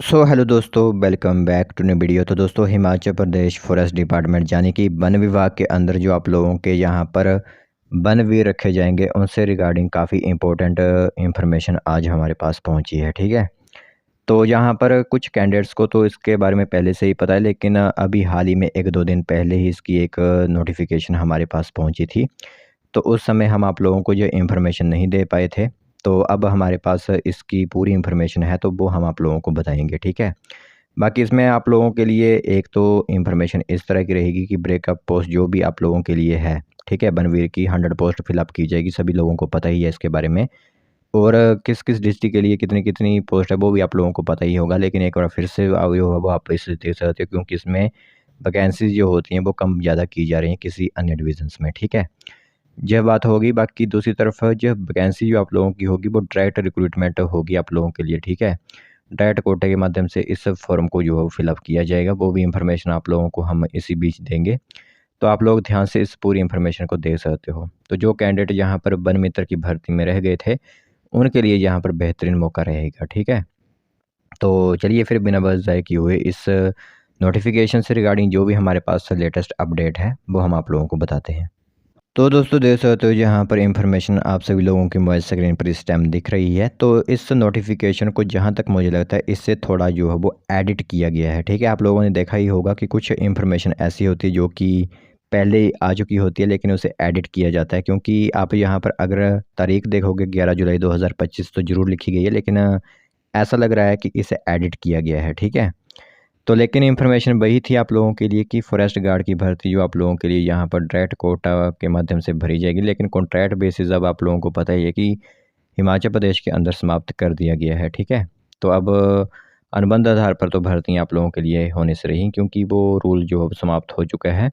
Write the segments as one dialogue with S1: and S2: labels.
S1: Hello दोस्तों, welcome back to new video. तो दोस्तों, हिमाचल प्रदेश फॉरेस्ट डिपार्टमेंट यानी कि वन विभाग के अंदर जो आप लोगों के यहाँ पर वनवीर रखे जाएंगे उनसे रिगार्डिंग काफ़ी इम्पोर्टेंट इंफॉर्मेशन आज हमारे पास पहुँची है। ठीक है, तो यहाँ पर कुछ कैंडिडेट्स को तो इसके बारे में पहले से ही पता है, लेकिन अभी हाल ही में 1-2 दिन पहले ही इसकी एक नोटिफिकेशन हमारे पास पहुँची थी। तो उस समय हम आप लोगों को ये इन्फॉर्मेशन नहीं दे पाए थे। तो अब हमारे पास इसकी पूरी इन्फॉर्मेशन है, तो वो हम आप लोगों को बताएंगे। ठीक है, बाकी इसमें आप लोगों के लिए एक तो इन्फॉर्मेशन इस तरह की रहेगी कि ब्रेकअप पोस्ट जो भी आप लोगों के लिए है, ठीक है, बनवीर की 100 पोस्ट फिलअप की जाएगी। सभी लोगों को पता ही है इसके बारे में। और किस किस डिस्ट्रिक्ट के लिए कितनी कितनी पोस्ट है वो भी आप लोगों को पता ही होगा, लेकिन एक बार फिर से वो आप इसे देख सकते हो, क्योंकि इसमें वैकेंसीज जो होती हैं वो कम ज़्यादा की जा रही हैं किसी अन्य डिविजन्स में। ठीक है, यह बात होगी। बाकी दूसरी तरफ जो वैकेंसी जो आप लोगों की होगी वो डायरेक्ट रिक्रूटमेंट होगी आप लोगों के लिए। ठीक है, डायरेक्ट कोटे के माध्यम से इस फॉर्म को जो है फिलअप किया जाएगा। वो भी इंफॉर्मेशन आप लोगों को हम इसी बीच देंगे, तो आप लोग ध्यान से इस पूरी इंफॉर्मेशन को देख सकते हो। तो जो कैंडिडेट यहाँ पर वन मित्र की भर्ती में रह गए थे उनके लिए यहाँ पर बेहतरीन मौका रहेगा। ठीक है, तो चलिए फिर बिना वजह ज़ाय किए हुए इस नोटिफिकेशन से रिगार्डिंग जो भी हमारे पास लेटेस्ट अपडेट है वो हम आप लोगों को बताते हैं। तो दोस्तों, देख सकते हो यहाँ पर इंफॉर्मेशन आप सभी लोगों की मोबाइल स्क्रीन पर इस टाइम दिख रही है। तो इस नोटिफिकेशन को जहाँ तक मुझे लगता है इससे थोड़ा जो है वो एडिट किया गया है। ठीक है, आप लोगों ने देखा ही होगा कि कुछ इंफॉर्मेशन ऐसी होती है जो कि पहले ही आ चुकी होती है, लेकिन उसे एडिट किया जाता है। क्योंकि आप यहाँ पर अगर तारीख देखोगे 11 जुलाई 2025 तो ज़रूर लिखी गई है, लेकिन ऐसा लग रहा है कि इसे एडिट किया गया है। ठीक है, तो लेकिन इन्फॉर्मेशन वही थी आप लोगों के लिए कि फॉरेस्ट गार्ड की भर्ती जो आप लोगों के लिए यहाँ पर डायरेक्ट कोटा के माध्यम से भरी जाएगी, लेकिन कॉन्ट्रैक्ट बेसिस अब आप लोगों को पता ही है कि हिमाचल प्रदेश के अंदर समाप्त कर दिया गया है। ठीक है, तो अब अनुबंध आधार पर तो भर्ती आप लोगों के लिए होने से रही, क्योंकि वो रूल जो अब समाप्त हो चुका है।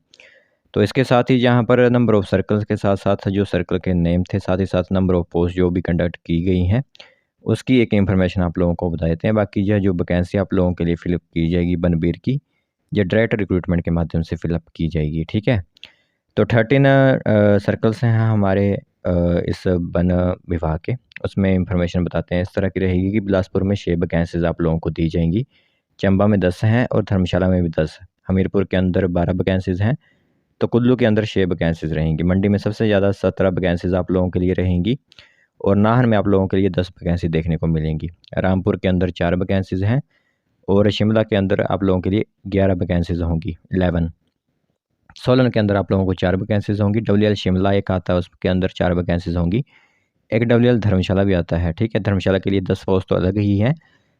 S1: तो इसके साथ ही यहाँ पर नंबर ऑफ़ सर्कल्स के साथ साथ जो सर्कल के नेम थे, साथ ही साथ नंबर ऑफ़ पोस्ट जो भी कंडक्ट की गई हैं उसकी एक इन्फॉर्मेशन आप लोगों को बता देते हैं। बाकी यह जो वैकेंसी आप लोगों के लिए फिलअप की जाएगी बनबीर की, ये डायरेक्ट रिक्रूटमेंट के माध्यम से फिलअप की जाएगी। ठीक है, तो 13 सर्कल्स हैं हमारे इस वन विभाग के। उसमें इंफॉर्मेशन बताते हैं इस तरह की रहेगी कि बिलासपुर में 6 वैकेंसीज आप लोगों को दी जाएंगी, चंबा में 10 हैं और धर्मशाला में भी 10, हमीरपुर के अंदर 12 वैकेंसीज हैं, तो कुल्लू के अंदर 6 वैकेंसीज रहेंगी। मंडी में सबसे ज़्यादा 17 वैकेंसीज आप लोगों के लिए रहेंगी और नाहन में आप लोगों के लिए 10 वैकेंसी देखने को मिलेंगी। रामपुर के अंदर 4 वैकेंसीज हैं और शिमला के अंदर आप लोगों के लिए 11 वैकेंसीज होंगी, 11। सोलन के अंदर आप लोगों को 4 वैकेंसीज होंगी। डब्ल्यूएल शिमला एक आता है, उसके अंदर 4 वैकेंसीज होंगी। एक डब्ल्यूएल धर्मशाला भी आता है। ठीक है, धर्मशाला के लिए 10 पोस्ट तो अलग ही है,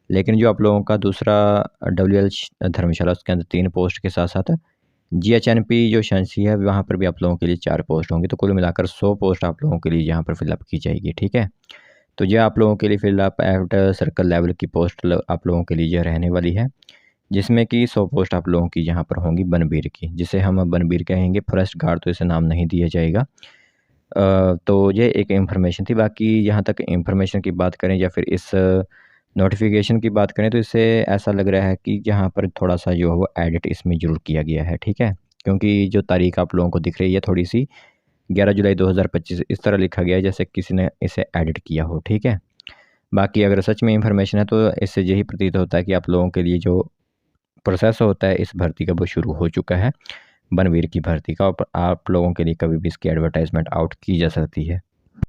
S1: लेकिन जो आप लोगों का दूसरा डब्ल्यूएल धर्मशाला उसके अंदर 3 पोस्ट के साथ साथ जीएचएनपी जो शांसी है वहाँ पर भी आप लोगों के लिए 4 पोस्ट होंगी। तो कुल मिलाकर 100 पोस्ट आप लोगों के लिए यहाँ पर फिलअप की जाएगी। ठीक है, तो यह आप लोगों के लिए फिलअप एट सर्कल लेवल की पोस्ट आप लोगों के लिए यह रहने वाली है, जिसमें कि 100 पोस्ट आप लोगों की यहाँ पर होंगी बनबीर की, जिसे हम बनबीर कहेंगे। फॉरेस्ट गार्ड तो इसे नाम नहीं दिया जाएगा। तो ये एक इन्फॉर्मेशन थी। बाकी यहाँ तक इन्फॉर्मेशन की बात करें या फिर इस नोटिफिकेशन की बात करें, तो इससे ऐसा लग रहा है कि यहाँ पर थोड़ा सा जो है वो एडिट इसमें ज़रूर किया गया है। ठीक है, क्योंकि जो तारीख आप लोगों को दिख रही है थोड़ी सी 11 जुलाई 2025 इस तरह लिखा गया है जैसे किसी ने इसे एडिट किया हो। ठीक है, बाकी अगर सच में इन्फॉर्मेशन है तो इससे यही प्रतीत होता है कि आप लोगों के लिए जो प्रोसेस होता है इस भर्ती का वो शुरू हो चुका है, बनवीर की भर्ती का। और आप लोगों के लिए कभी भी इसकी एडवर्टाइजमेंट आउट की जा सकती है।